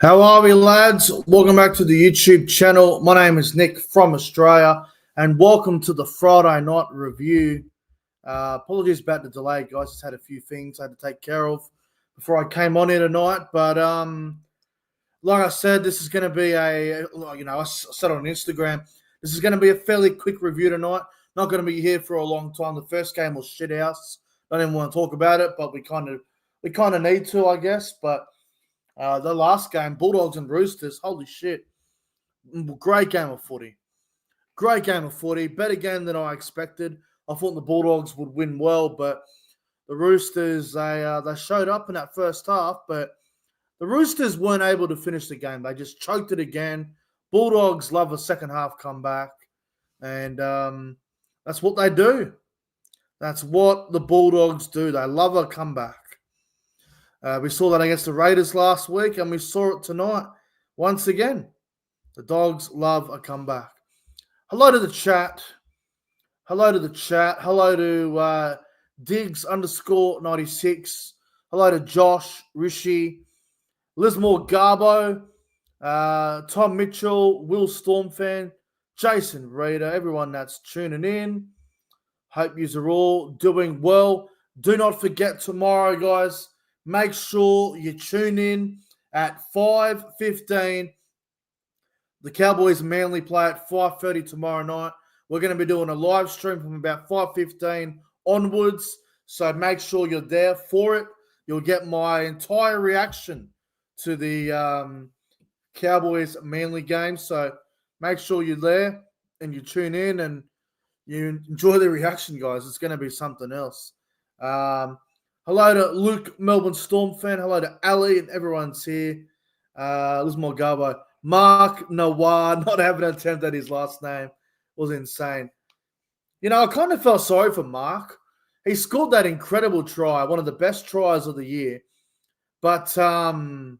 How are we, lads? Welcome back to the YouTube channel. My name is Nick from Australia, and welcome to the Friday night review. Apologies about the delay, guys. Just had a few things I had to take care of before I came on here tonight. But like I said, this is going to be I said on Instagram, this is going to be a fairly quick review tonight. Not going to be here for a long time. The first game was shit house. Don't even want to talk about it, but we kind of need to, I guess. But the last game, Bulldogs and Roosters, holy shit. Great game of footy. Great game of footy. Better game than I expected. I thought the Bulldogs would win well, but the Roosters, they showed up in that first half, but the Roosters weren't able to finish the game. They just choked it again. Bulldogs love a second half comeback, and that's what they do. That's what the Bulldogs do. They love a comeback. We saw that against the Raiders last week, and we saw it tonight once again. The Dogs love a comeback. Hello to the chat. Hello to the chat. Hello to Diggs_96. Hello to Josh, Rishi, Lismore Garbo, Tom Mitchell, Will Stormfan, Jason Reader, everyone that's tuning in. Hope you are all doing well. Do not forget tomorrow, guys. Make sure you tune in at 5:15. The Cowboys Manly play at 5:30 tomorrow night. We're going to be doing a live stream from about 5:15 onwards. So make sure you're there for it. You'll get my entire reaction to the Cowboys Manly game. So make sure you're there and you tune in and you enjoy the reaction, guys. It's going to be something else. Hello to Luke, Melbourne Storm fan. Hello to Ali and everyone's here. Lismore Garbo. Mark Nawar, not having an attempt at his last name was insane. You know, I kind of felt sorry for Mark. He scored that incredible try, one of the best tries of the year. But the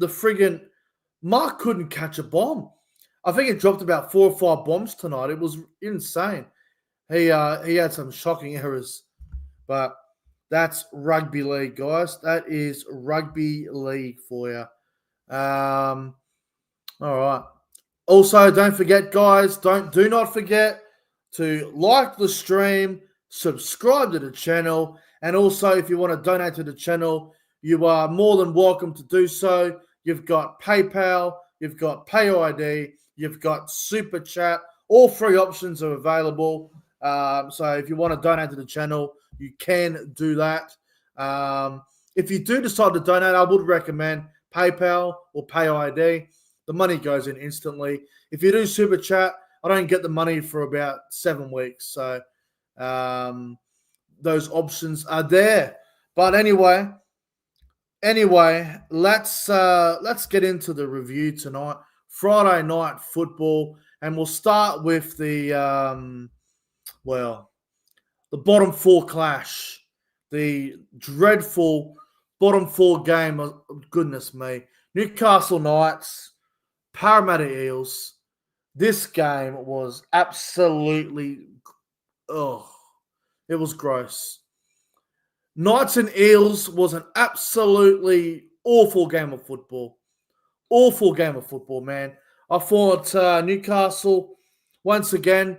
friggin' Mark couldn't catch a bomb. I think he dropped about 4 or 5 bombs tonight. It was insane. He had some shocking errors, but that's rugby league, guys. That is rugby league for you. All right. Also, don't forget, guys. Do not forget to like the stream, subscribe to the channel, and also if you want to donate to the channel, you are more than welcome to do so. You've got PayPal, you've got PayID, you've got Super Chat. All 3 options are available. So if you want to donate to the channel, you can do that. If you do decide to donate, I would recommend PayPal or PayID. The money goes in instantly. If you do Super Chat, I don't get the money for about 7 weeks. So those options are there. But anyway, let's get into the review tonight. Friday night football, and we'll start with the bottom 4 clash, the dreadful bottom 4 game. Oh, goodness me. Newcastle Knights, Parramatta Eels. This game was absolutely, it was gross. Knights and Eels was an absolutely awful game of football. Awful game of football, man. I thought Newcastle, once again,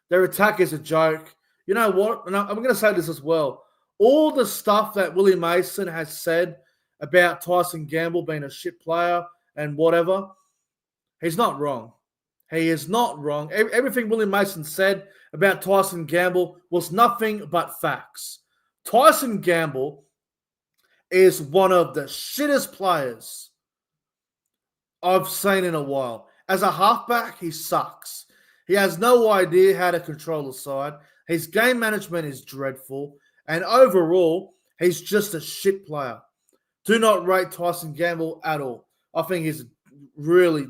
their attack is a joke. You know what? And I'm going to say this as well. All the stuff that Willie Mason has said about Tyson Gamble being a shit player and whatever, he's not wrong. He is not wrong. Everything Willie Mason said about Tyson Gamble was nothing but facts. Tyson Gamble is one of the shittest players I've seen in a while. As a halfback, he sucks. He has no idea how to control the side. His game management is dreadful. And overall, he's just a shit player. Do not rate Tyson Gamble at all. I think he's a really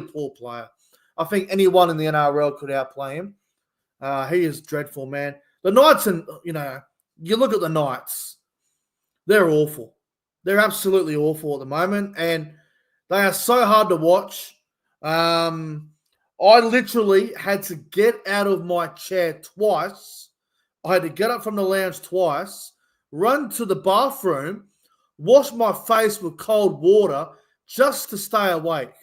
poor player. I think anyone in the NRL could outplay him. He is dreadful, man. The Knights, and you look at the Knights, they're awful. They're absolutely awful at the moment, and they are so hard to watch. I literally had to get out of my chair twice. I had to get up from the lounge twice, run to the bathroom, wash my face with cold water just to stay awake.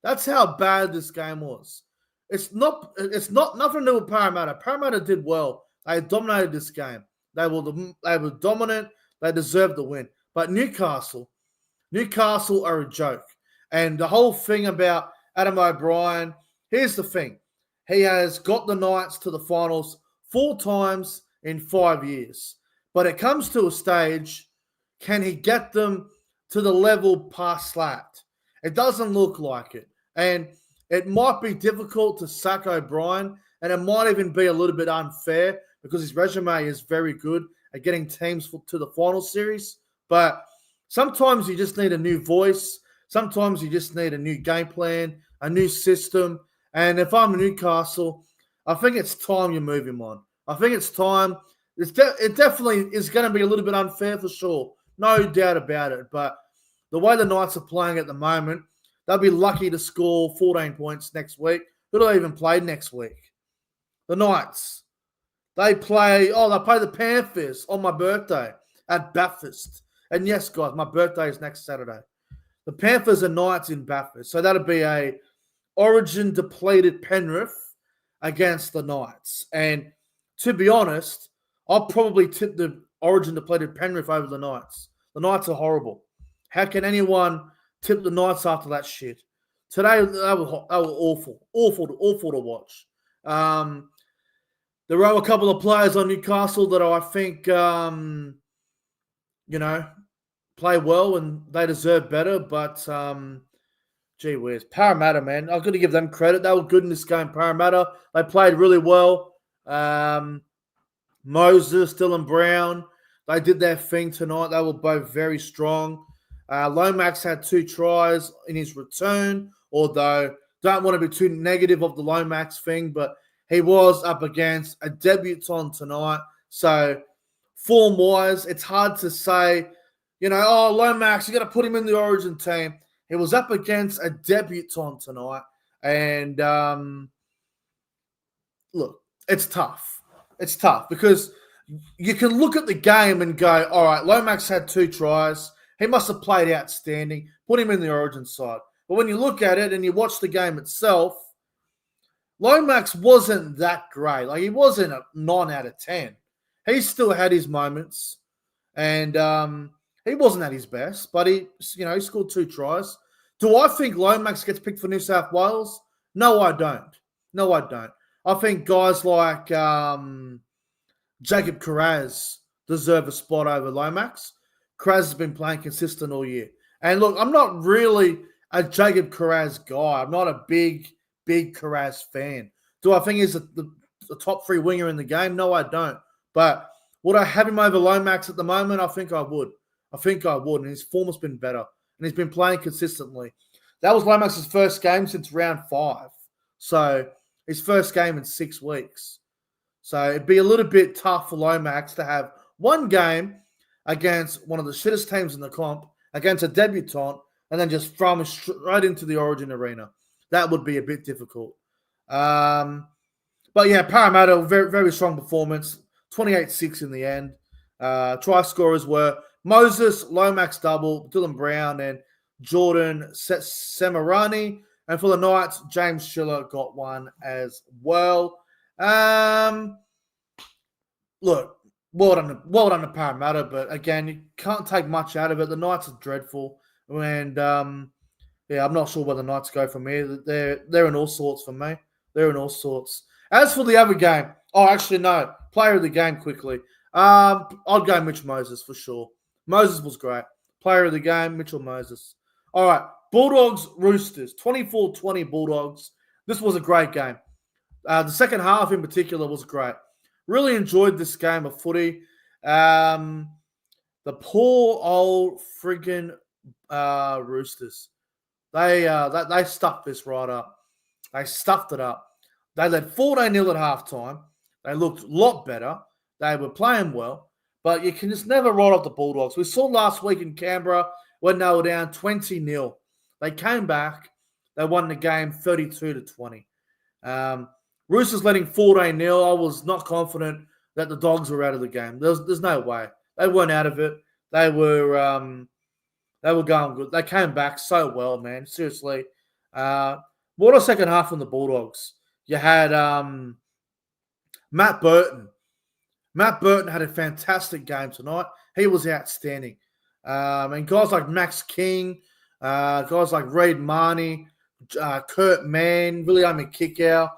That's how bad this game was. It's not nothing to do with Parramatta. Parramatta did well. They dominated this game. They were dominant. They deserved the win. But Newcastle are a joke. And the whole thing about Adam O'Brien, here's the thing. He has got the Knights to the finals 4 times in 5 years. But it comes to a stage, can he get them to the level past that? It doesn't look like it. And it might be difficult to sack O'Brien, and it might even be a little bit unfair because his resume is very good at getting teams to the final series. But sometimes you just need a new voice. Sometimes you just need a new game plan, a new system. And if I'm Newcastle, I think it's time you move him on. I think it's time. It definitely is going to be a little bit unfair for sure. No doubt about it. But the way the Knights are playing at the moment, they'll be lucky to score 14 points next week. Who do they even play next week? The Knights. They play the Panthers on my birthday at Bathurst. And yes, guys, my birthday is next Saturday. The Panthers and Knights in Bathurst. So that'll be a Origin depleted Penrith against the Knights. And to be honest, I'll probably tip the Origin depleted Penrith over the Knights. The Knights are horrible. How can anyone tip the Knights after that shit? Today, they were awful. Awful to watch. There are a couple of players on Newcastle that I think, play well and they deserve better. But, gee whiz. Parramatta, man. I've got to give them credit. They were good in this game, Parramatta. They played really well. Moses, Dylan Brown, they did their thing tonight. They were both very strong. Lomax had 2 tries in his return, although don't want to be too negative of the Lomax thing, but he was up against a debutant tonight. So form-wise, it's hard to say, Lomax, you got to put him in the Origin team. He was up against a debutant tonight. And look, it's tough. It's tough because you can look at the game and go, all right, Lomax had 2 tries. He must have played outstanding. Put him in the Origin side. But when you look at it and you watch the game itself, Lomax wasn't that great. Like, he wasn't a 9 out of 10. He still had his moments. And he wasn't at his best. But he scored 2 tries. Do I think Lomax gets picked for New South Wales? No, I don't. I think guys like Jacob Kiraz deserve a spot over Lomax. Kiraz has been playing consistent all year. And look, I'm not really a Jacob Kiraz guy. I'm not a big Kiraz fan. Do I think he's the top 3 winger in the game? No, I don't. But would I have him over Lomax at the moment? I think I would. And his form has been better. And he's been playing consistently. That was Lomax's first game since round 5. So his first game in 6 weeks. So it'd be a little bit tough for Lomax to have one game against one of the shittest teams in the comp, against a debutant, and then just throw him straight into the Origin arena. That would be a bit difficult. But yeah, Parramatta, very, very strong performance. 28-6 in the end. Try scorers were Moses, Lomax double, Dylan Brown, and Jordan Semirani. And for the Knights, James Schiller got one as well. Look, well done to Parramatta, but again, you can't take much out of it. The Knights are dreadful. And, I'm not sure where the Knights go from here. They're in all sorts for me. They're in all sorts. As for the other game, player of the game quickly. I'd go Mitch Moses for sure. Moses was great. Player of the game, Mitchell Moses. All right, Bulldogs, Roosters, 24-20 Bulldogs. This was a great game. The second half in particular was great. Really enjoyed this game of footy. The poor old friggin' Roosters. They stuffed this right up. They stuffed it up. They led 14-0 at halftime. They looked a lot better. They were playing well. But you can just never write off the Bulldogs. We saw last week in Canberra when they were down 20-0. They came back. They won the game 32-20. Roosters letting 14-0. I was not confident that the Dogs were out of the game. There's no way. They weren't out of it. They were They were going good. They came back so well, man. Seriously. What a second half from the Bulldogs. You had Matt Burton. Matt Burton had a fantastic game tonight. He was outstanding. And guys like Max King, guys like Reid Marnie, Kurt Mann, William Kickow,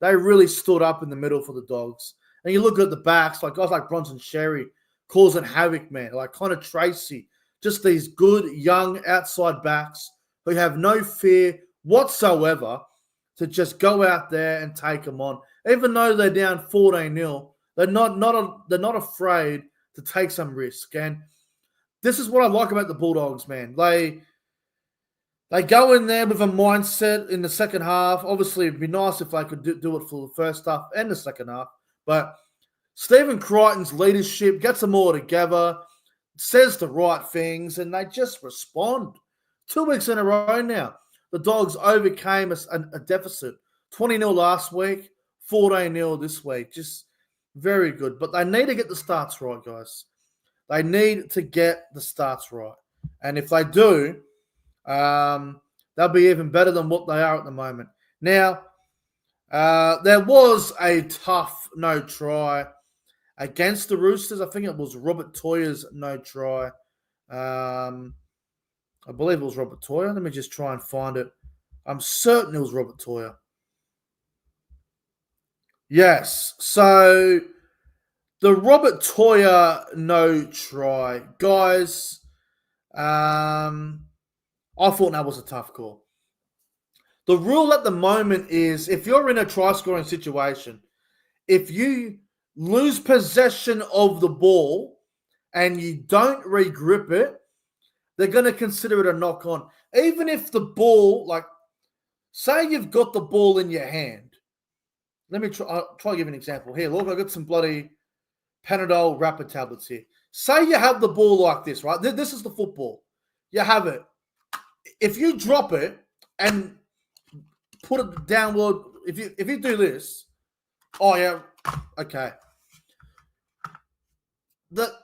they really stood up in the middle for the Dogs. And you look at the backs, like guys like Bronson Sherry, causing havoc, man, like Connor Tracy, just these good young outside backs who have no fear whatsoever to just go out there and take them on. Even though they're down 14-0, they're not afraid to take some risk. And this is what I like about the Bulldogs, man. They go in there with a mindset in the second half. Obviously, it'd be nice if they could do it for the first half and the second half. But Stephen Crichton's leadership gets them all together, says the right things, and they just respond. 2 weeks in a row now, the Dogs overcame a deficit. 20-0 last week, 14-0 this week. Just very good. But they need to get the starts right, guys. They need to get the starts right. And if they do, they'll be even better than what they are at the moment. Now, there was a tough no try against the Roosters. I think it was Robert Toya's no try. I believe it was Robert Toya. Let me just try and find it. I'm certain it was Robert Toya. Yes. So the Robert Toya no try. Guys, I thought that was a tough call. The rule at the moment is if you're in a try-scoring situation, if you lose possession of the ball and you don't regrip it, they're going to consider it a knock-on. Even if the ball, like, say you've got the ball in your hand. Let me I'll try to give you an example. Here, look, I've got some bloody Panadol Rapid tablets here. Say you have the ball like this, right? This is the football. You have it. If you drop it and put it downward, if you do this, oh yeah, okay.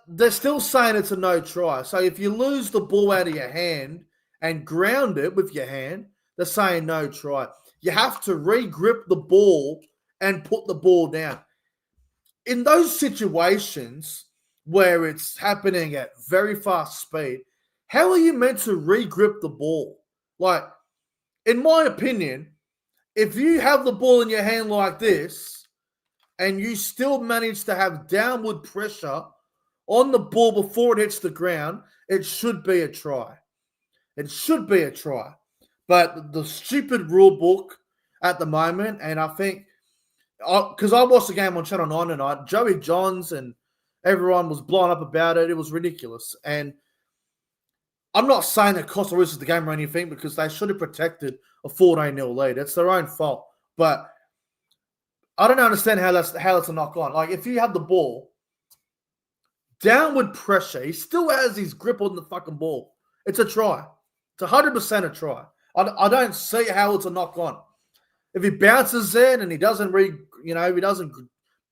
They're still saying it's a no try. So if you lose the ball out of your hand and ground it with your hand, they're saying no try. You have to re-grip the ball and put the ball down. In those situations where it's happening at very fast speed, how are you meant to re-grip the ball? Like, in my opinion, if you have the ball in your hand like this and you still manage to have downward pressure on the ball before it hits the ground, it should be a try. It should be a try. But the stupid rule book at the moment, and I think, because I watched the game on Channel 9 tonight, Joey Johns and everyone was blown up about it. It was ridiculous. And I'm not saying it cost the Roosters the game or anything because they should have protected a 14-0 lead. It's their own fault. But I don't understand how that's a knock-on. Like, if you have the ball, downward pressure, he still has his grip on the fucking ball. It's a try. It's 100% a try. I don't see how it's a knock-on. If he bounces in and he doesn't if he doesn't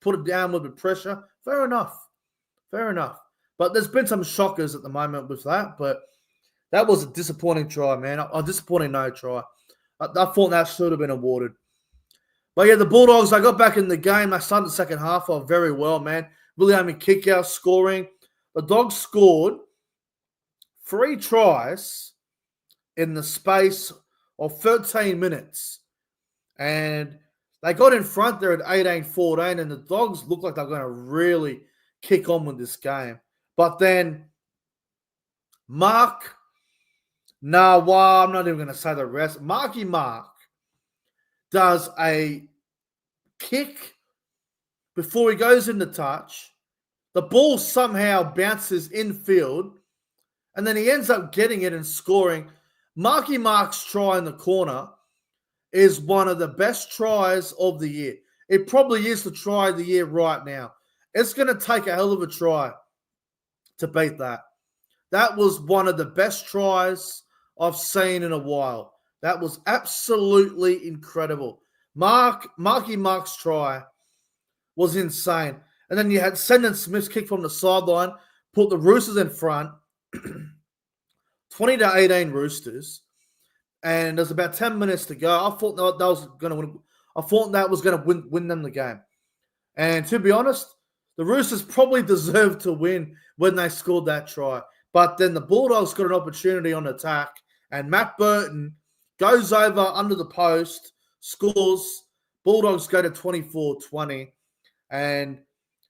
put it downward with pressure, fair enough. Fair enough. But there's been some shockers at the moment with that. But that was a disappointing try, man. A disappointing no try. I thought that should have been awarded. But yeah, the Bulldogs, they got back in the game. They started the second half off very well, man. William Kickout scoring. The Dogs scored 3 tries in the space of 13 minutes. And they got in front there at 18-14, and the Dogs looked like they're going to really kick on with this game. But then Mark, I'm not even going to say the rest. Marky Mark does a kick before he goes into touch. The ball somehow bounces infield, and then he ends up getting it and scoring. Marky Mark's try in the corner is one of the best tries of the year. It probably is the try of the year right now. It's going to take a hell of a try to beat that. That was one of the best tries I've seen in a while. That was absolutely incredible. Marky Mark's try was insane. And then you had Senden Smith's kick from the sideline, put the Roosters in front. 20-18 Roosters, and there's about 10 minutes to go. I thought that was going to win. I thought that was going to win them the game. And to be honest, the Roosters probably deserved to win when they scored that try. But then the Bulldogs got an opportunity on attack, and Matt Burton goes over under the post, scores. Bulldogs go to 24-20, and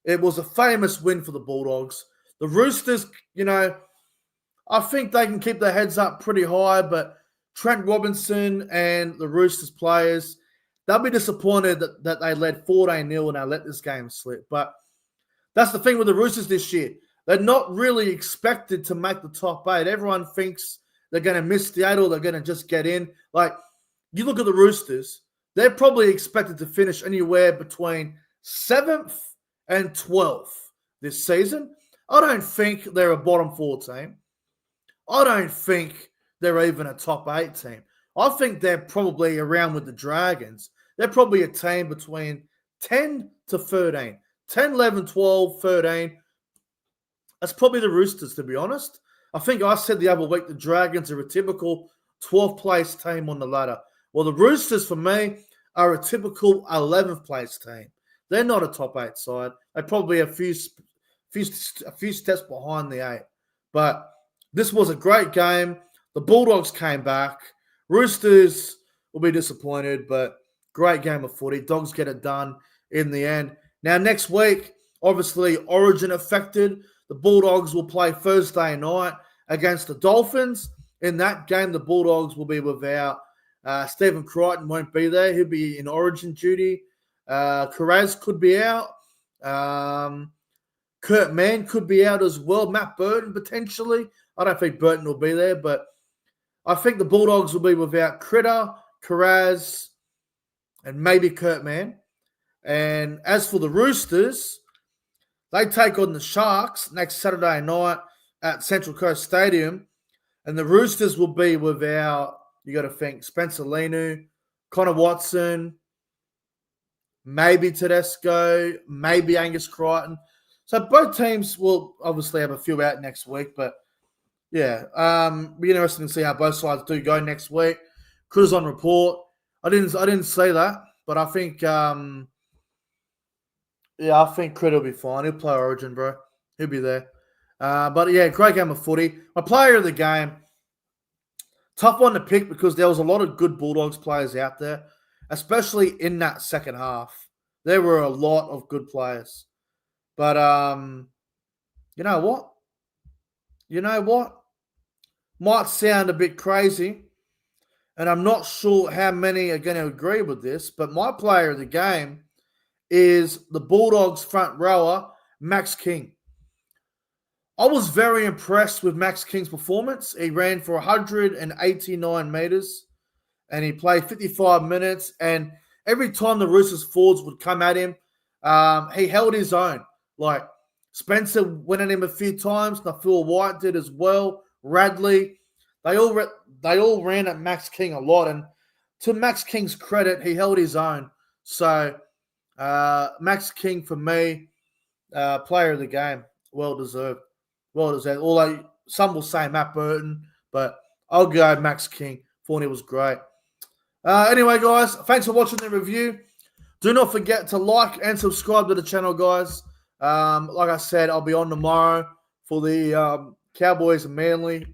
it was a famous win for the Bulldogs. The Roosters, I think they can keep their heads up pretty high, but Trent Robinson and the Roosters players, they'll be disappointed that they led 14-0 and they let this game slip. But that's the thing with the Roosters this year. They're not really expected to make the top 8. Everyone thinks they're going to miss the 8 or they're going to just get in. Like, you look at the Roosters, they're probably expected to finish anywhere between 7th and 12th this season. I don't think they're a bottom 4 team. I don't think they're even a top 8 team. I think they're probably around with the Dragons. They're probably a team between 10 to 13. 10, 11, 12, 13. That's probably the Roosters, to be honest. I think I said the other week the Dragons are a typical 12th place team on the ladder. Well, the Roosters, for me, are a typical 11th place team. They're not a top 8 side. They're probably a few steps behind the 8. But this was a great game. The Bulldogs came back. Roosters will be disappointed, but great game of footy. Dogs get it done in the end. Now, next week, obviously, Origin affected. The Bulldogs will play Thursday night against the Dolphins. In that game, the Bulldogs will be without Stephen Crichton won't be there. He'll be in Origin duty. Carraz could be out. Kurt Mann could be out as well. Matt Burton, potentially. I don't think Burton will be there, but I think the Bulldogs will be without Critter, Carraz, and maybe Kurt Mann. And as for the Roosters, they take on the Sharks next Saturday night at Central Coast Stadium. And the Roosters will be without, you got to think, Spencer Leniu, Connor Watson, maybe Tedesco, maybe Angus Crichton. So both teams will obviously have a few out next week. But, yeah, be interesting to see how both sides do go next week. Cruz on report. I didn't say that, but I think I think Critter will be fine. He'll play Origin, bro. He'll be there. But, yeah, great game of footy. My player of the game, tough one to pick because there was a lot of good Bulldogs players out there, especially in that second half. There were a lot of good players. But you know what? Might sound a bit crazy, and I'm not sure how many are going to agree with this, but my player of the game is the Bulldogs front rower, Max King. I was very impressed with Max King's performance. He ran for 189 meters, and he played 55 minutes, and every time the Roosters forwards would come at him, he held his own. Like, Spencer went at him a few times. Nafua White did as well. Radley. They all ran at Max King a lot. And to Max King's credit, he held his own. So, Max King, for me, player of the game. Well deserved. Well deserved. Although some will say Matt Burton, but I'll go Max King. Thought he was great. Anyway, guys, thanks for watching the review. Do not forget to like and subscribe to the channel, guys. Like I said, I'll be on tomorrow for the Cowboys and Manly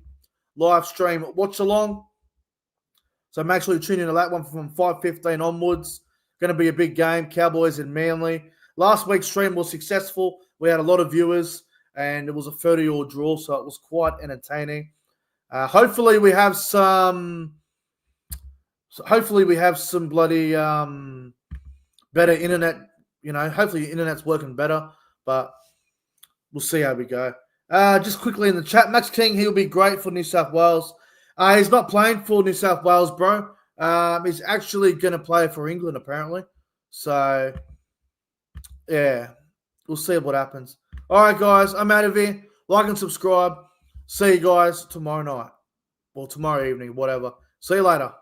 live stream watch along. So make sure you tune into that one from 5:15 onwards. Going to be a big game, Cowboys and Manly. Last week's stream was successful. We had a lot of viewers, and it was a 30-all draw, so it was quite entertaining. Hopefully we have some bloody better internet. Hopefully the internet's working better, but we'll see how we go. Just quickly in the chat, Max King, he'll be great for New South Wales. He's not playing for New South Wales, bro. He's actually going to play for England, apparently. So, yeah, we'll see what happens. All right, guys, I'm out of here. Like and subscribe. See you guys tomorrow night or tomorrow evening, whatever. See you later.